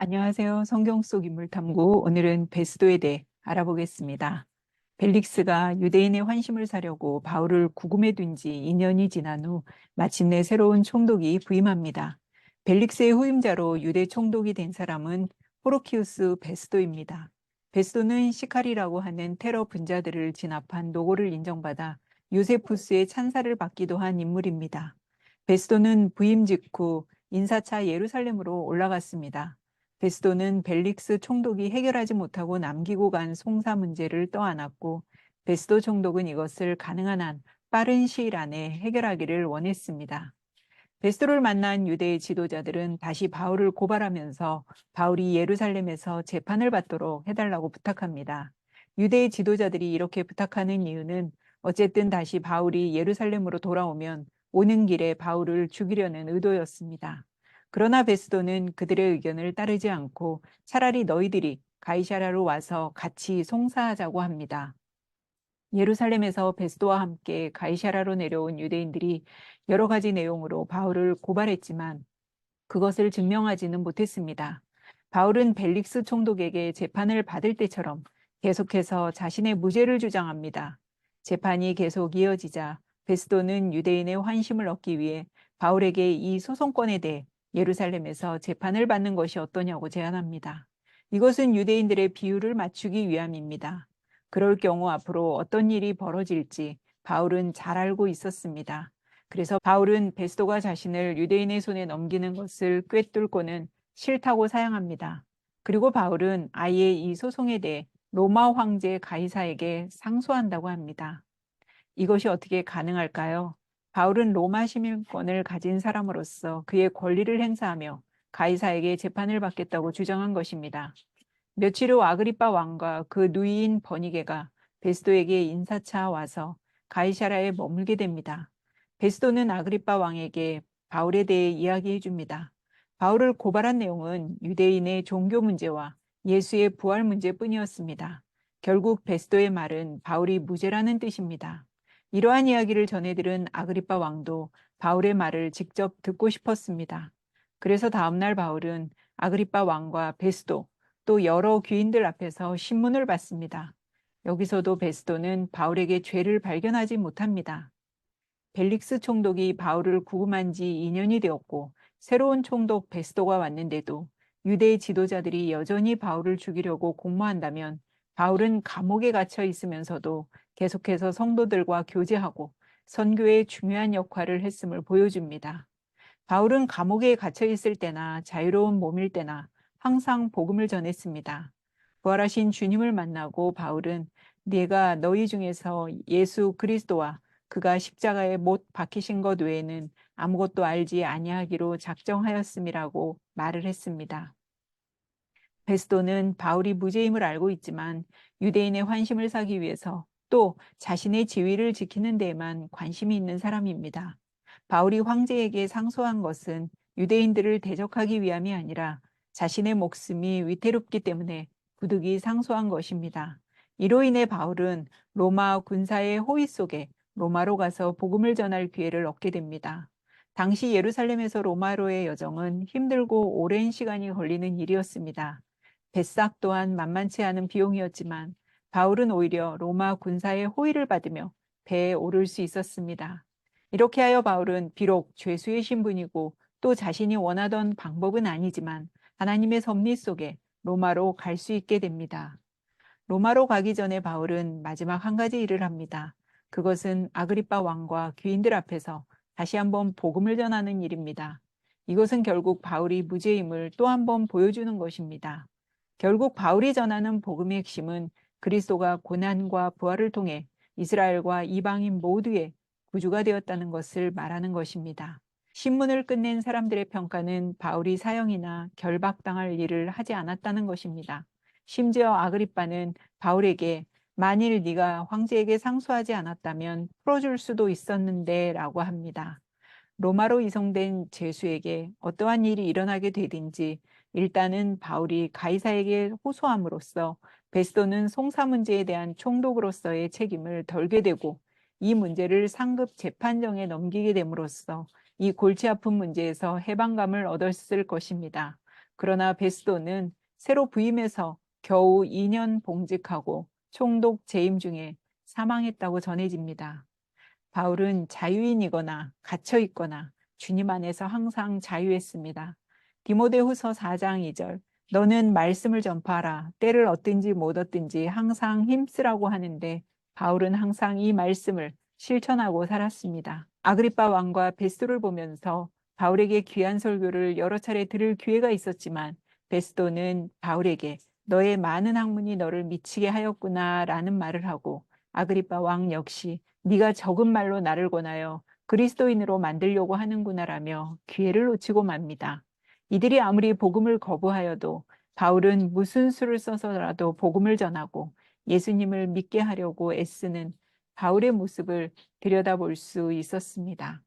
안녕하세요. 성경 속 인물 탐구. 오늘은 베스도에 대해 알아보겠습니다. 벨릭스가 유대인의 환심을 사려고 바울을 구금해 둔 지 2년이 지난 후 마침내 새로운 총독이 부임합니다. 벨릭스의 후임자로 유대 총독이 된 사람은 호로키우스 베스도입니다. 베스도는 시카리라고 하는 테러 분자들을 진압한 노고를 인정받아 요세푸스의 찬사를 받기도 한 인물입니다. 베스도는 부임 직후 인사차 예루살렘으로 올라갔습니다. 베스도는 벨릭스 총독이 해결하지 못하고 남기고 간 송사 문제를 떠안았고, 베스도 총독은 이것을 가능한 한 빠른 시일 안에 해결하기를 원했습니다. 베스도를 만난 유대의 지도자들은 다시 바울을 고발하면서 바울이 예루살렘에서 재판을 받도록 해달라고 부탁합니다. 유대의 지도자들이 이렇게 부탁하는 이유는 어쨌든 다시 바울이 예루살렘으로 돌아오면 오는 길에 바울을 죽이려는 의도였습니다. 그러나 베스도는 그들의 의견을 따르지 않고 차라리 너희들이 가이사랴로 와서 같이 송사하자고 합니다. 예루살렘에서 베스도와 함께 가이사랴로 내려온 유대인들이 여러 가지 내용으로 바울을 고발했지만 그것을 증명하지는 못했습니다. 바울은 벨릭스 총독에게 재판을 받을 때처럼 계속해서 자신의 무죄를 주장합니다. 재판이 계속 이어지자 베스도는 유대인의 환심을 얻기 위해 바울에게 이 소송권에 대해 예루살렘에서 재판을 받는 것이 어떠냐고 제안합니다. 이것은 유대인들의 비율을 맞추기 위함입니다. 그럴 경우 앞으로 어떤 일이 벌어질지 바울은 잘 알고 있었습니다. 그래서 바울은 베스도가 자신을 유대인의 손에 넘기는 것을 꿰뚫고는 싫다고 사양합니다. 그리고 바울은 아예 이 소송에 대해 로마 황제 가이사에게 상소한다고 합니다. 이것이 어떻게 가능할까요? 바울은 로마 시민권을 가진 사람으로서 그의 권리를 행사하며 가이사에게 재판을 받겠다고 주장한 것입니다. 며칠 후 아그리빠 왕과 그 누이인 버니게가 베스도에게 인사차 와서 가이사랴에 머물게 됩니다. 베스도는 아그리빠 왕에게 바울에 대해 이야기해 줍니다. 바울을 고발한 내용은 유대인의 종교 문제와 예수의 부활 문제뿐이었습니다. 결국 베스도의 말은 바울이 무죄라는 뜻입니다. 이러한 이야기를 전해들은 아그리빠 왕도 바울의 말을 직접 듣고 싶었습니다. 그래서 다음날 바울은 아그리빠 왕과 베스도 또 여러 귀인들 앞에서 신문을 받습니다. 여기서도 베스도는 바울에게 죄를 발견하지 못합니다. 벨릭스 총독이 바울을 구금한 지 2년이 되었고 새로운 총독 베스도가 왔는데도 유대 지도자들이 여전히 바울을 죽이려고 공모한다면 바울은 감옥에 갇혀 있으면서도 계속해서 성도들과 교제하고 선교에 중요한 역할을 했음을 보여줍니다. 바울은 감옥에 갇혀 있을 때나 자유로운 몸일 때나 항상 복음을 전했습니다. 부활하신 주님을 만나고 바울은 네가 너희 중에서 예수 그리스도와 그가 십자가에 못 박히신 것 외에는 아무것도 알지 아니하기로 작정하였음이라고 말을 했습니다. 베스도는 바울이 무죄임을 알고 있지만 유대인의 환심을 사기 위해서 또 자신의 지위를 지키는 데에만 관심이 있는 사람입니다. 바울이 황제에게 상소한 것은 유대인들을 대적하기 위함이 아니라 자신의 목숨이 위태롭기 때문에 부득이 상소한 것입니다. 이로 인해 바울은 로마 군사의 호위 속에 로마로 가서 복음을 전할 기회를 얻게 됩니다. 당시 예루살렘에서 로마로의 여정은 힘들고 오랜 시간이 걸리는 일이었습니다. 뱃삭 또한 만만치 않은 비용이었지만 바울은 오히려 로마 군사의 호의를 받으며 배에 오를 수 있었습니다. 이렇게 하여 바울은 비록 죄수의 신분이고 또 자신이 원하던 방법은 아니지만 하나님의 섭리 속에 로마로 갈 수 있게 됩니다. 로마로 가기 전에 바울은 마지막 한 가지 일을 합니다. 그것은 아그리빠 왕과 귀인들 앞에서 다시 한번 복음을 전하는 일입니다. 이것은 결국 바울이 무죄임을 또 한 번 보여주는 것입니다. 결국 바울이 전하는 복음의 핵심은 그리스도가 고난과 부활을 통해 이스라엘과 이방인 모두의 구주가 되었다는 것을 말하는 것입니다. 신문을 끝낸 사람들의 평가는 바울이 사형이나 결박당할 일을 하지 않았다는 것입니다. 심지어 아그리빠는 바울에게 만일 네가 황제에게 상소하지 않았다면 풀어줄 수도 있었는데 라고 합니다. 로마로 이송된 제수에게 어떠한 일이 일어나게 되든지 일단은 바울이 가이사에게 호소함으로써 베스도는 송사 문제에 대한 총독으로서의 책임을 덜게 되고 이 문제를 상급 재판정에 넘기게 됨으로써 이 골치 아픈 문제에서 해방감을 얻었을 것입니다. 그러나 베스도는 새로 부임해서 겨우 2년 봉직하고 총독 재임 중에 사망했다고 전해집니다. 바울은 자유인이거나 갇혀 있거나 주님 안에서 항상 자유했습니다. 디모데후서 4장 2절 너는 말씀을 전파하라. 때를 얻든지 못 얻든지 항상 힘쓰라고 하는데 바울은 항상 이 말씀을 실천하고 살았습니다. 아그리빠 왕과 베스도를 보면서 바울에게 귀한 설교를 여러 차례 들을 기회가 있었지만 베스도는 바울에게 너의 많은 학문이 너를 미치게 하였구나 라는 말을 하고 아그리빠 왕 역시 네가 적은 말로 나를 권하여 그리스도인으로 만들려고 하는구나라며 기회를 놓치고 맙니다. 이들이 아무리 복음을 거부하여도 바울은 무슨 수를 써서라도 복음을 전하고 예수님을 믿게 하려고 애쓰는 바울의 모습을 들여다볼 수 있었습니다.